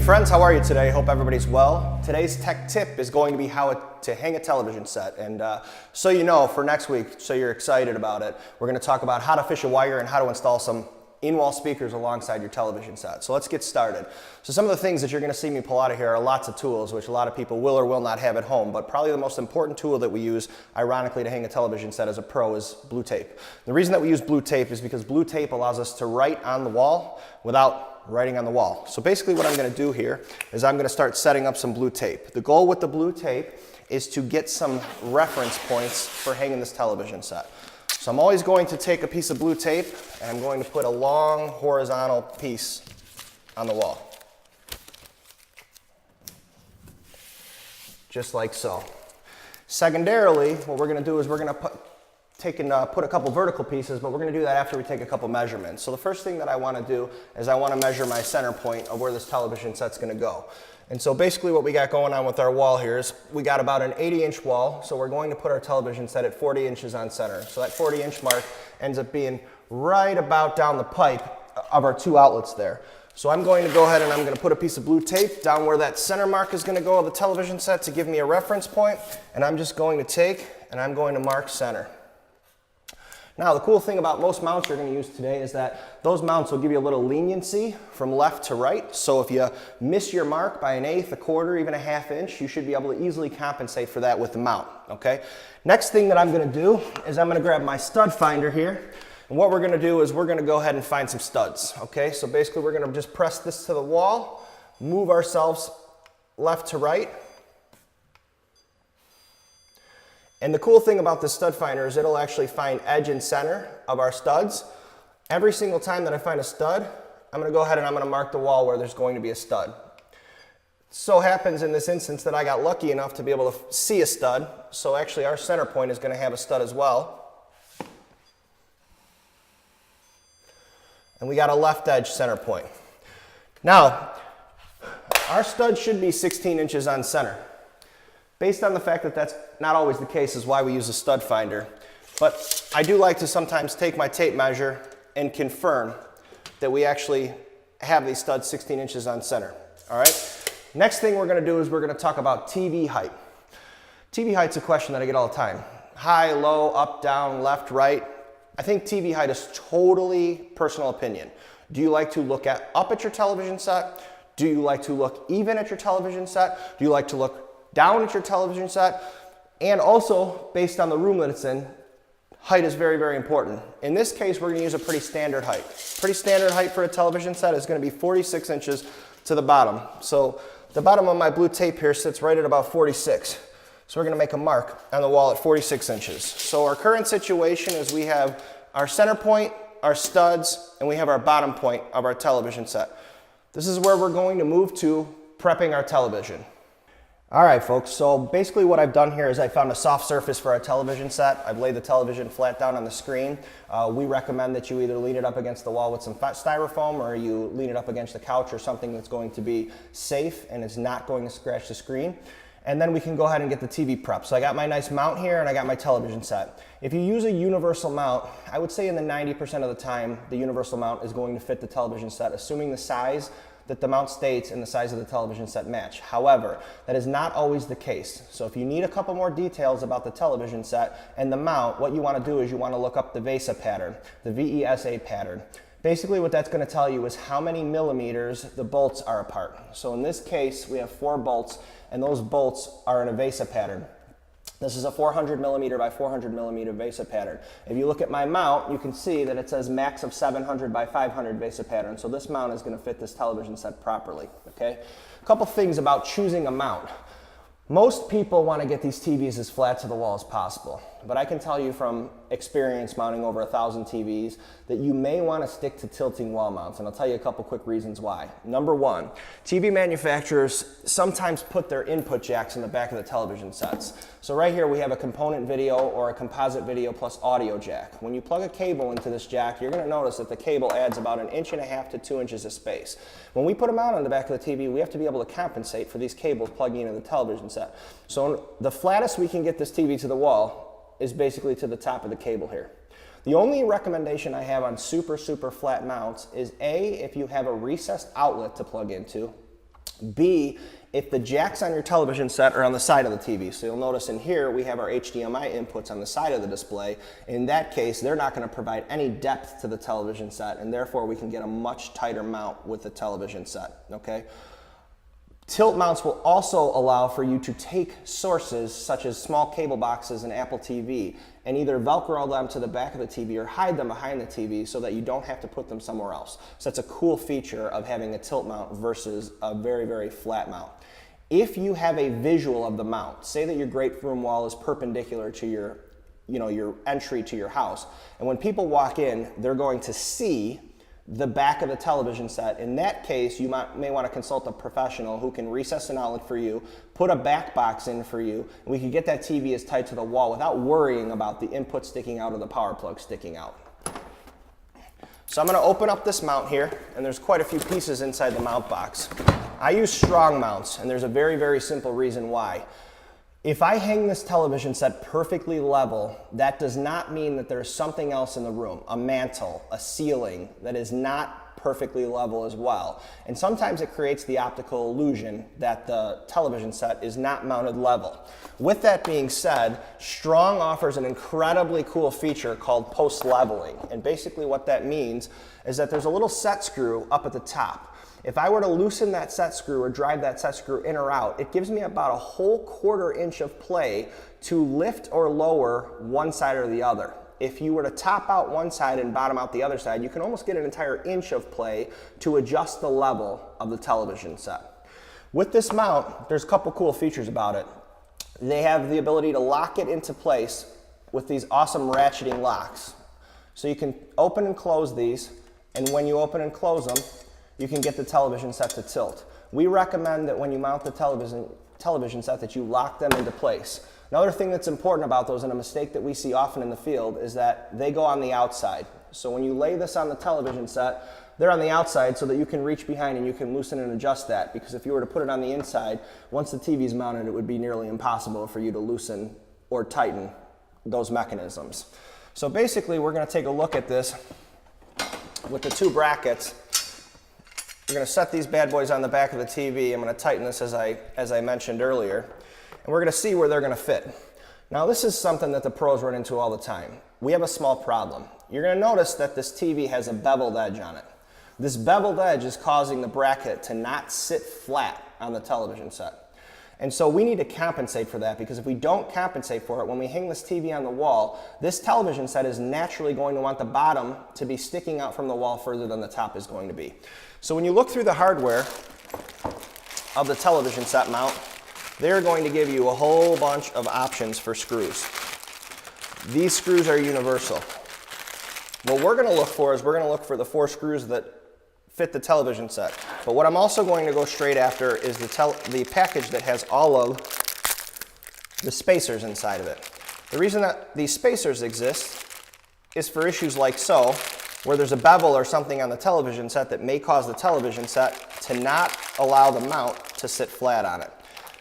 friends, how are you today? Hope everybody's well. Today's tech tip is going to be how to hang a television set. And so you know, for next week, so you're excited about it, we're going to talk about how to fish a wire and how to install some in-wall speakers alongside your television set. So let's get started. So some of the things that you're going to see me pull out of here are lots of tools, which a lot of people will or will not have at home, but probably the most important tool that we use, ironically, to hang a television set as a pro is blue tape. The reason that we use blue tape is because blue tape allows us to write on the wall without writing on the wall. So basically what I'm going to do here is I'm going to start setting up some blue tape. The goal with the blue tape is to get some reference points for hanging this television set. So I'm always going to take a piece of blue tape and I'm going to put a long horizontal piece on the wall. Just like so. Secondarily, what we're going to do is we're going to put a couple vertical pieces, but we're going to do that after we take a couple measurements. So the first thing that I want to do is I want to measure my center point of where this television set's going to go. And so basically what we got going on with our wall here is we got about an 80-inch wall, so we're going to put our television set at 40 inches on center. So that 40-inch mark ends up being right about down the pipe of our two outlets there. So I'm going to go ahead and I'm going to put a piece of blue tape down where that center mark is going to go of the television set to give me a reference point, and I'm just going to take and I'm going to mark center. Now, the cool thing about most mounts you're going to use today is that those mounts will give you a little leniency from left to right. So if you miss your mark by an eighth, a quarter, even a half inch, you should be able to easily compensate for that with the mount, okay? Next thing that I'm going to do is I'm going to grab my stud finder here. And what we're going to do is we're going to go ahead and find some studs, okay? So basically we're going to just press this to the wall, move ourselves left to right. And the cool thing about this stud finder is it'll actually find edge and center of our studs. Every single time that I find a stud, I'm going to go ahead and I'm going to mark the wall where there's going to be a stud. It so happens in this instance that I got lucky enough to be able to see a stud, so actually our center point is going to have a stud as well. And we got a left edge center point. Now, our stud should be 16 inches on center. Based on the fact that that's not always the case is why we use a stud finder. But I do like to sometimes take my tape measure and confirm that we actually have these studs 16 inches on center. All right. Next thing we're going to do is we're going to talk about TV height. TV height's a question that I get all the time. High, low, up, down, left, right. I think TV height is totally personal opinion. Do you like to look up at your television set? Do you like to look even at your television set? Do you like to look down at your television set? And also, based on the room that it's in, height is very, very important. In this case, we're going to use a pretty standard height. Pretty standard height for a television set is going to be 46 inches to the bottom. So the bottom of my blue tape here sits right at about 46. So we're going to make a mark on the wall at 46 inches. So our current situation is we have our center point, our studs, and we have our bottom point of our television set. This is where we're going to move to prepping our television. All right, folks, so basically what I've done here is I found a soft surface for our television set. I've laid the television flat down on the screen. We recommend that you either lean it up against the wall with some styrofoam or you lean it up against the couch or something that's going to be safe and is not going to scratch the screen. And then we can go ahead and get the TV prep. So I got my nice mount here and I got my television set. If you use a universal mount, I would say in the 90% of the time, the universal mount is going to fit the television set, assuming the size that the mount states and the size of the television set match. However, that is not always the case. So if you need a couple more details about the television set and the mount, what you want to do is you want to look up the VESA pattern, the VESA pattern. Basically what that's going to tell you is how many millimeters the bolts are apart. So in this case, we have 4 bolts, and those bolts are in a VESA pattern. This is a 400 millimeter by 400 millimeter VESA pattern. If you look at my mount, you can see that it says max of 700 by 500 VESA pattern. So this mount is going to fit this television set properly, okay? A couple things about choosing a mount. Most people want to get these TVs as flat to the wall as possible, but I can tell you from experience mounting over 1,000 TVs that you may want to stick to tilting wall mounts, and I'll tell you a couple quick reasons why. Number one, TV manufacturers sometimes put their input jacks in the back of the television sets. So right here we have a component video or a composite video plus audio jack. When you plug a cable into this jack, you're going to notice that the cable adds about 1.5 inches to 2 inches of space. When we put them out on the back of the TV, we have to be able to compensate for these cables plugging into the television set. So the flattest we can get this TV to the wall is basically to the top of the cable here. The only recommendation I have on super flat mounts is A, if you have a recessed outlet to plug into, B, if the jacks on your television set are on the side of the TV. So you'll notice in here we have our HDMI inputs on the side of the display. In that case, they're not going to provide any depth to the television set, and therefore we can get a much tighter mount with the television set, okay? Tilt mounts will also allow for you to take sources such as small cable boxes and Apple TV and either Velcro them to the back of the TV or hide them behind the TV so that you don't have to put them somewhere else. So that's a cool feature of having a tilt mount versus a very, very flat mount. If you have a visual of the mount, say that your great room wall is perpendicular to your entry to your house, and when people walk in, they're going to see the back of the television set. In that case, you may want to consult a professional who can recess an outlet for you, put a back box in for you, and we can get that TV as tight to the wall without worrying about the input sticking out or the power plug sticking out. So I'm going to open up this mount here, and there's quite a few pieces inside the mount box. I use strong mounts, and there's a very, very simple reason why. If I hang this television set perfectly level, that does not mean that there's something else in the room, a mantle, a ceiling, that is not perfectly level as well. And sometimes it creates the optical illusion that the television set is not mounted level. With that being said, Strong offers an incredibly cool feature called post-leveling. And basically what that means is that there's a little set screw up at the top. If I were to loosen that set screw or drive that set screw in or out, it gives me about a whole 1/4 inch of play to lift or lower one side or the other. If you were to top out one side and bottom out the other side, you can almost get an entire inch of play to adjust the level of the television set. With this mount, there's a couple cool features about it. They have the ability to lock it into place with these awesome ratcheting locks. So you can open and close these, and when you open and close them, you can get the television set to tilt. We recommend that when you mount the television set that you lock them into place. Another thing that's important about those, and a mistake that we see often in the field, is that they go on the outside. So when you lay this on the television set, they're on the outside so that you can reach behind and you can loosen and adjust that, because if you were to put it on the inside, once the TV is mounted, it would be nearly impossible for you to loosen or tighten those mechanisms. So basically, we're going to take a look at this with the two brackets. We're going to set these bad boys on the back of the TV. I'm going to tighten this as I mentioned earlier. And we're going to see where they're going to fit. Now this is something that the pros run into all the time. We have a small problem. You're going to notice that this TV has a beveled edge on it. This beveled edge is causing the bracket to not sit flat on the television set. And so we need to compensate for that, because if we don't compensate for it, when we hang this TV on the wall, this television set is naturally going to want the bottom to be sticking out from the wall further than the top is going to be. So when you look through the hardware of the television set mount, they're going to give you a whole bunch of options for screws. These screws are universal. What we're going to look for is we're going to look for the 4 screws that fit the television set. But what I'm also going to go straight after is the package that has all of the spacers inside of it. The reason that these spacers exist is for issues like so, where there's a bevel or something on the television set that may cause the television set to not allow the mount to sit flat on it.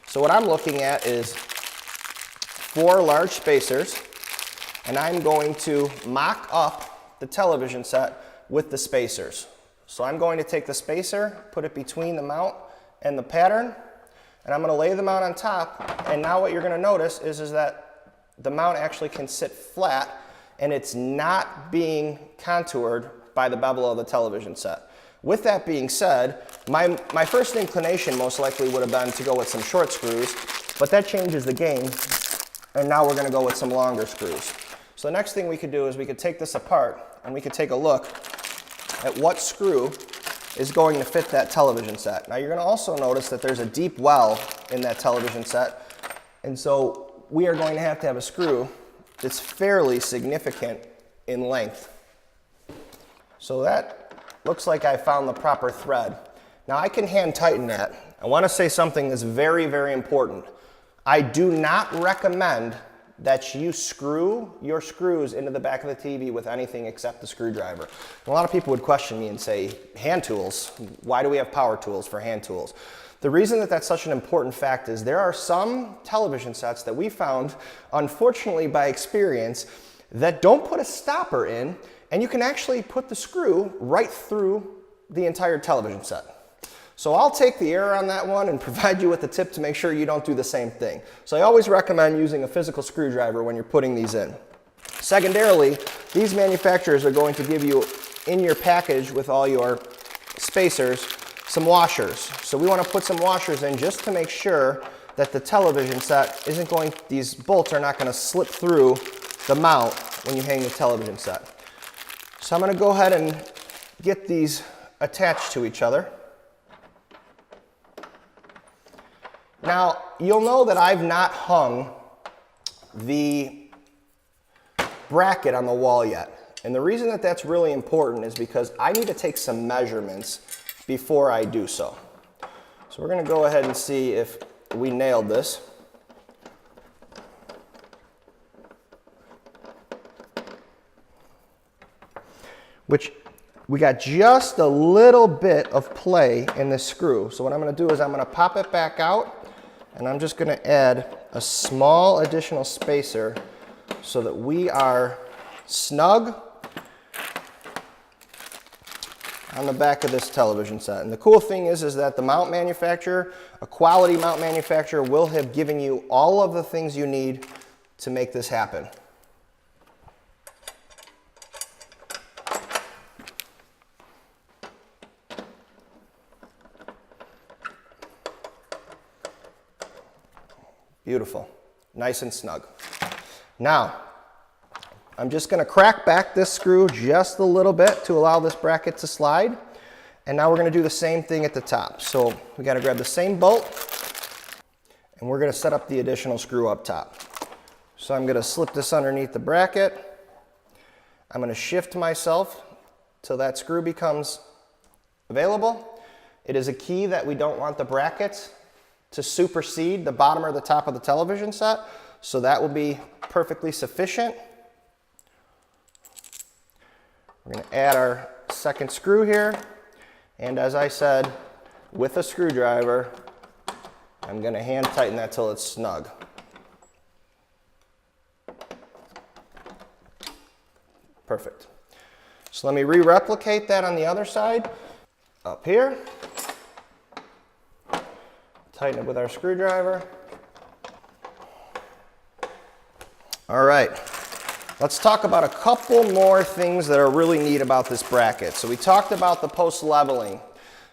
So what I'm looking at is 4 large spacers, and I'm going to mock up the television set with the spacers. So I'm going to take the spacer, put it between the mount and the pattern, and I'm going to lay the mount on top. And now what you're going to notice is that the mount actually can sit flat, and it's not being contoured by the bevel of the television set. With that being said, my first inclination most likely would have been to go with some short screws, but that changes the game, and now we're going to go with some longer screws. So the next thing we could do is we could take this apart, and we could take a look at what screw is going to fit that television set. Now you're going to also notice that there's a deep well in that television set, and so we are going to have a screw that's fairly significant in length. So that looks like I found the proper thread. Now I can hand tighten that. I want to say something that's very, very important. I do not recommend that you screw your screws into the back of the TV with anything except the screwdriver. And a lot of people would question me and say, hand tools, why do we have power tools for hand tools? The reason that that's such an important fact is there are some television sets that we found, unfortunately by experience, that don't put a stopper in, and you can actually put the screw right through the entire television set. So I'll take the error on that one and provide you with a tip to make sure you don't do the same thing. So I always recommend using a physical screwdriver when you're putting these in. Secondarily, these manufacturers are going to give you in your package with all your spacers some washers. So we want to put some washers in just to make sure that the television set isn't going, these bolts are not going to slip through the mount when you hang the television set. So I'm going to go ahead and get these attached to each other. Now, you'll know that I've not hung the bracket on the wall yet. And the reason that that's really important is because I need to take some measurements before I do so. So we're going to go ahead and see if we nailed this. Which we got just a little bit of play in this screw. So what I'm going to do is I'm going to pop it back out, and I'm just going to add a small additional spacer so that we are snug on the back of this television set. And the cool thing is that the mount manufacturer, a quality mount manufacturer, will have given you all of the things you need to make this happen. Beautiful, nice and snug. Now, I'm just going to crack back this screw just a little bit to allow this bracket to slide. And now we're going to do the same thing at the top. So we got to grab the same bolt, and we're going to set up the additional screw up top. So I'm going to slip this underneath the bracket. I'm going to shift myself till that screw becomes available. It is a key that we don't want the brackets to supersede the bottom or the top of the television set. So that will be perfectly sufficient. We're going to add our second screw here. And as I said, with a screwdriver, I'm going to hand tighten that till it's snug. Perfect. So let me re-replicate that on the other side. Up here. Tighten it with our screwdriver. All right, let's talk about a couple more things that are really neat about this bracket. So we talked about the post leveling.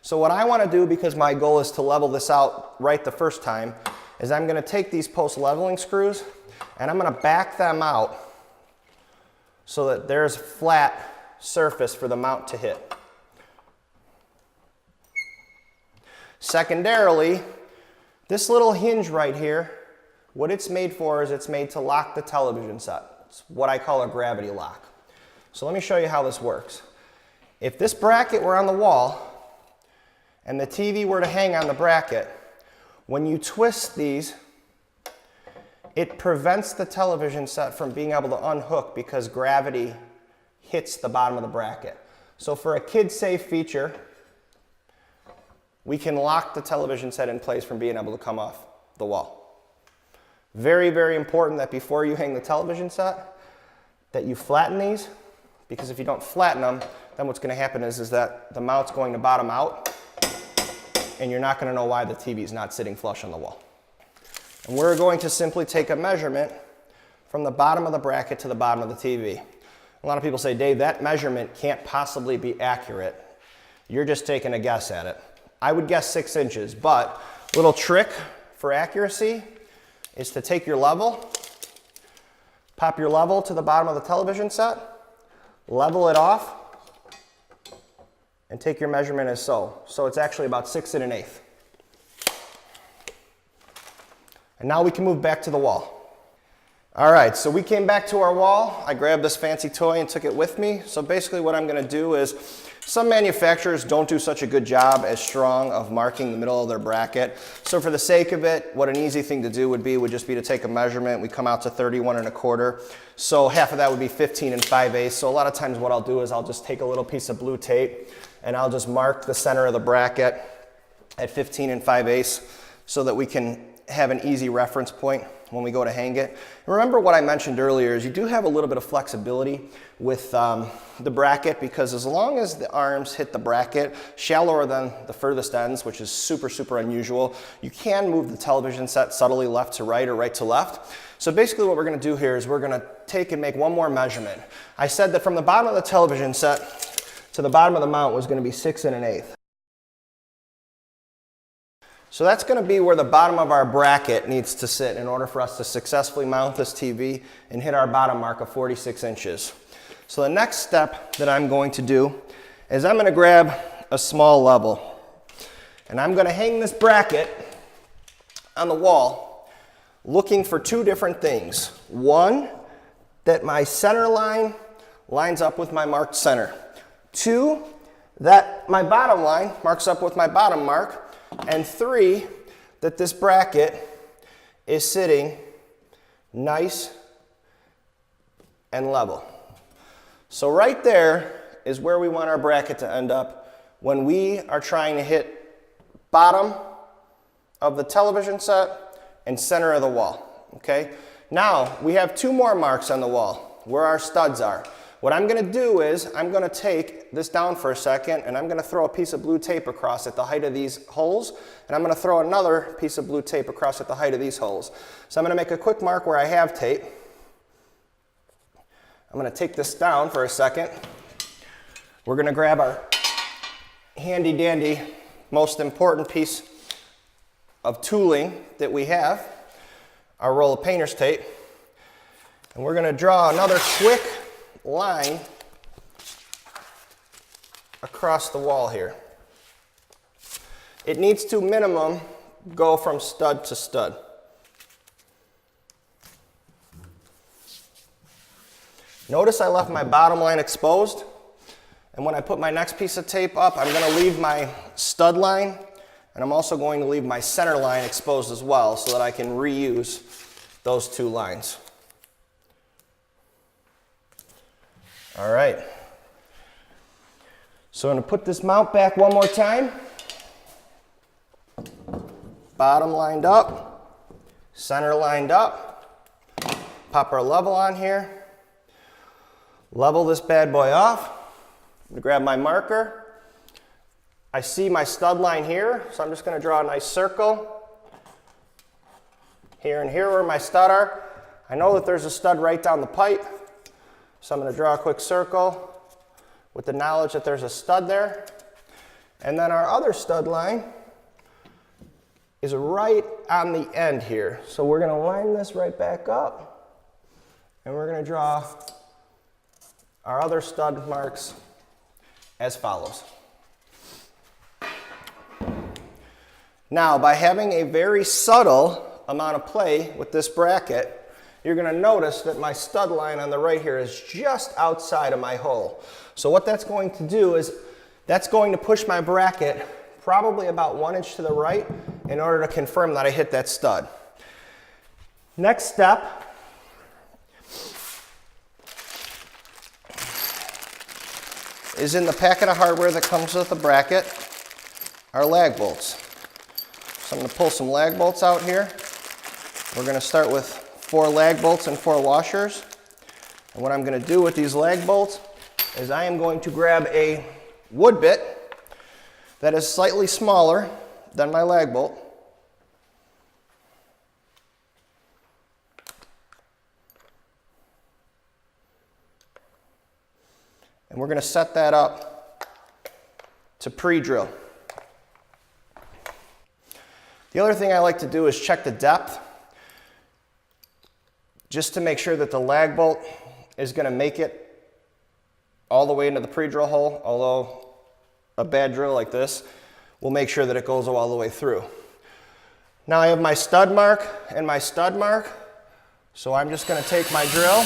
So what I want to do, because my goal is to level this out right the first time, is I'm going to take these post leveling screws and I'm going to back them out so that there's flat surface for the mount to hit. Secondarily, this little hinge right here, what it's made for is it's made to lock the television set. It's what I call a gravity lock. So let me show you how this works. If this bracket were on the wall and the TV were to hang on the bracket, when you twist these, it prevents the television set from being able to unhook because gravity hits the bottom of the bracket. So for a kid-safe feature, we can lock the television set in place from being able to come off the wall. Very, very important that before you hang the television set, that you flatten these, because if you don't flatten them, then what's going to happen is that the mount's going to bottom out, and you're not going to know why the TV is not sitting flush on the wall. And we're going to simply take a measurement from the bottom of the bracket to the bottom of the TV. A lot of people say, Dave, that measurement can't possibly be accurate. You're just taking a guess at it. I would guess 6 inches, but a little trick for accuracy is to take your level, pop your level to the bottom of the television set, level it off, and take your measurement as so. So it's actually about 6 1/8. And now we can move back to the wall. All right, so we came back to our wall. I grabbed this fancy toy and took it with me. So basically what I'm going to do is, some manufacturers don't do such a good job as strong of marking the middle of their bracket. So for the sake of it, what an easy thing to do would just be to take a measurement. We come out to 31 1/4. So half of that would be 15 5/8. So a lot of times what I'll do is I'll just take a little piece of blue tape and I'll just mark the center of the bracket at 15 5/8 so that we can have an easy reference point when we go to hang it. And remember what I mentioned earlier is you do have a little bit of flexibility with the bracket, because as long as the arms hit the bracket shallower than the furthest ends, which is super, super unusual, you can move the television set subtly left to right or right to left. So basically what we're going to do here is we're going to take and make one more measurement. I said that from the bottom of the television set to the bottom of the mount was going to be 6 1/8. So that's going to be where the bottom of our bracket needs to sit in order for us to successfully mount this TV and hit our bottom mark of 46 inches. So the next step that I'm going to do is I'm going to grab a small level and I'm going to hang this bracket on the wall looking for two different things. One, that my center line lines up with my marked center. Two, that my bottom line marks up with my bottom mark. And three, that this bracket is sitting nice and level. So right there is where we want our bracket to end up when we are trying to hit bottom of the television set and center of the wall, okay? Now, we have two more marks on the wall where our studs are. What I'm going to do is I'm going to take this down for a second and I'm going to throw a piece of blue tape across at the height of these holes, and I'm going to throw another piece of blue tape across at the height of these holes. So I'm going to make a quick mark where I have tape. I'm going to take this down for a second. We're going to grab our handy dandy most important piece of tooling that we have, our roll of painter's tape, and we're going to draw another quick line across the wall here. It needs to minimum go from stud to stud. Notice I left my bottom line exposed, and when I put my next piece of tape up, I'm going to leave my stud line, and I'm also going to leave my center line exposed as well so that I can reuse those two lines. All right, so I'm going to put this mount back one more time. Bottom lined up, center lined up. Pop our level on here. Level this bad boy off. I'm going to grab my marker. I see my stud line here, so I'm just going to draw a nice circle. Here and here where my stud are. I know that there's a stud right down the pipe. So I'm going to draw a quick circle with the knowledge that there's a stud there. And then our other stud line is right on the end here. So we're going to line this right back up, and we're going to draw our other stud marks as follows. Now, by having a very subtle amount of play with this bracket, you're going to notice that my stud line on the right here is just outside of my hole. So what that's going to do is that's going to push my bracket probably about 1 inch to the right in order to confirm that I hit that stud. Next step is in the packet of hardware that comes with the bracket, our lag bolts. So I'm going to pull some lag bolts out here. We're going to start with 4 lag bolts and 4 washers. And what I'm going to do with these lag bolts is I am going to grab a wood bit that is slightly smaller than my lag bolt. And we're going to set that up to pre-drill. The other thing I like to do is check the depth, just to make sure that the lag bolt is going to make it all the way into the pre-drill hole, although a bad drill like this will make sure that it goes all the way through. Now I have my stud mark and my stud mark, so I'm just going to take my drill,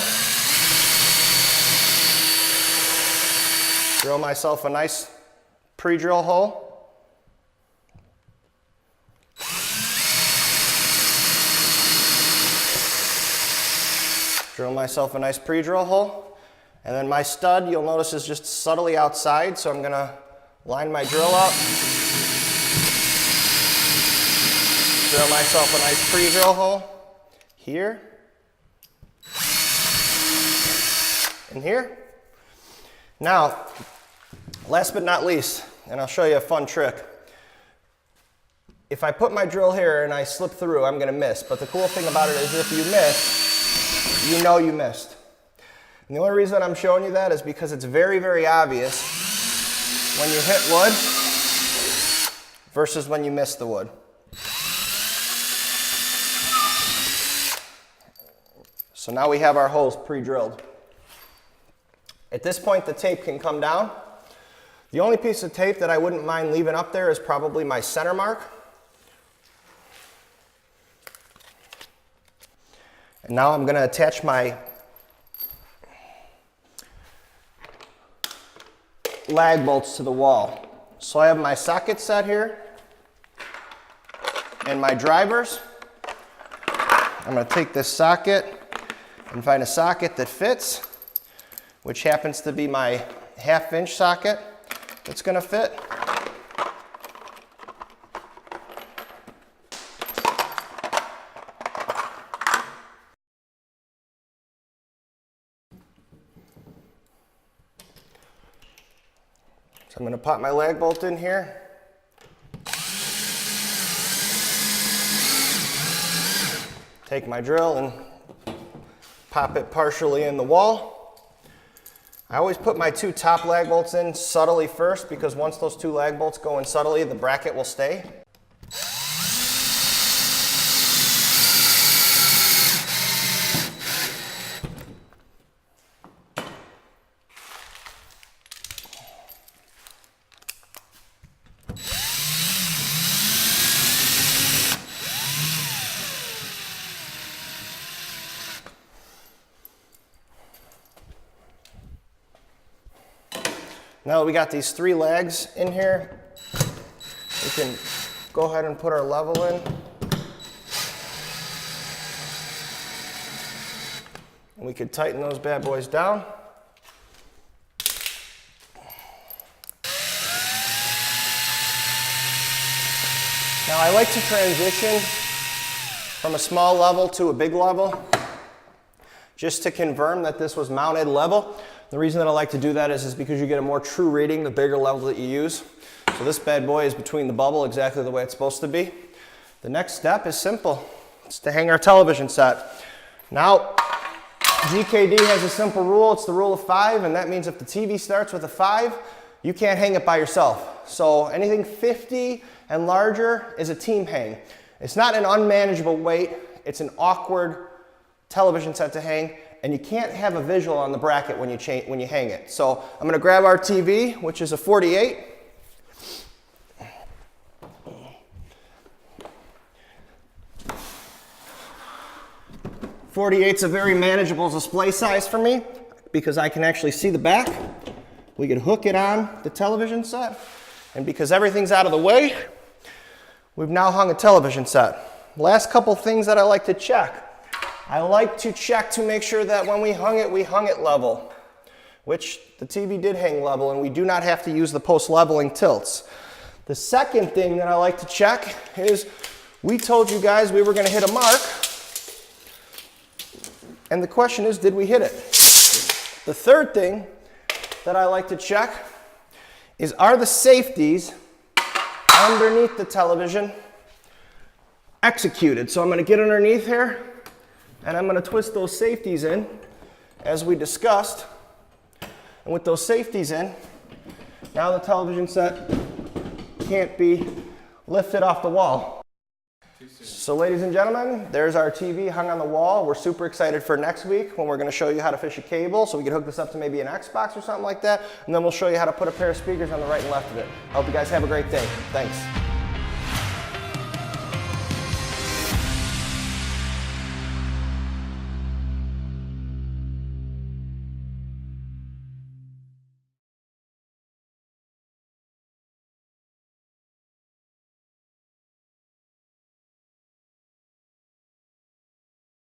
drill myself a nice pre-drill hole. Drill myself a nice pre-drill hole, and then my stud, you'll notice, is just subtly outside, so I'm going to line my drill up, drill myself a nice pre-drill hole here, and here. Now, last but not least, and I'll show you a fun trick. If I put my drill here and I slip through, I'm gonna miss. But the cool thing about it is if you miss, you know you missed. And the only reason I'm showing you that is because it's very, very obvious when you hit wood versus when you miss the wood. So now we have our holes pre-drilled. At this point, the tape can come down. The only piece of tape that I wouldn't mind leaving up there is probably my center mark. And now I'm going to attach my lag bolts to the wall. So I have my socket set here and my drivers. I'm going to take this socket and find a socket that fits, which happens to be my 1/2 inch socket that's going to fit. So I'm going to pop my lag bolt in here. Take my drill and pop it partially in the wall. I always put my 2 top lag bolts in subtly first, because once those 2 lag bolts go in subtly, the bracket will stay. Now that we got these 3 lags in here, we can go ahead and put our level in. And we could tighten those bad boys down. Now I like to transition from a small level to a big level, just to confirm that this was mounted level. The reason that I like to do that is because you get a more true reading the bigger level that you use. So this bad boy is between the bubble exactly the way it's supposed to be. The next step is simple. It's to hang our television set. Now, GKD has a simple rule. It's the rule of 5, and that means if the TV starts with a 5, you can't hang it by yourself. So anything 50 and larger is a team hang. It's not an unmanageable weight. It's an awkward television set to hang. And you can't have a visual on the bracket when you hang it. So I'm going to grab our TV, which is a 48. .48's a very manageable display size for me because I can actually see the back. We can hook it on the television set. And because everything's out of the way, we've now hung a television set. Last couple things that I like to check. I like to check to make sure that when we hung it level, which the TV did hang level, and we do not have to use the post-leveling tilts. The second thing that I like to check is we told you guys we were going to hit a mark, and the question is, did we hit it? The third thing that I like to check is, are the safeties underneath the television executed? So I'm going to get underneath here, and I'm going to twist those safeties in, as we discussed. And with those safeties in, now the television set can't be lifted off the wall. So ladies and gentlemen, there's our TV hung on the wall. We're super excited for next week when we're going to show you how to fish a cable, so we can hook this up to maybe an Xbox or something like that, and then we'll show you how to put a pair of speakers on the right and left of it. I hope you guys have a great day. Thanks.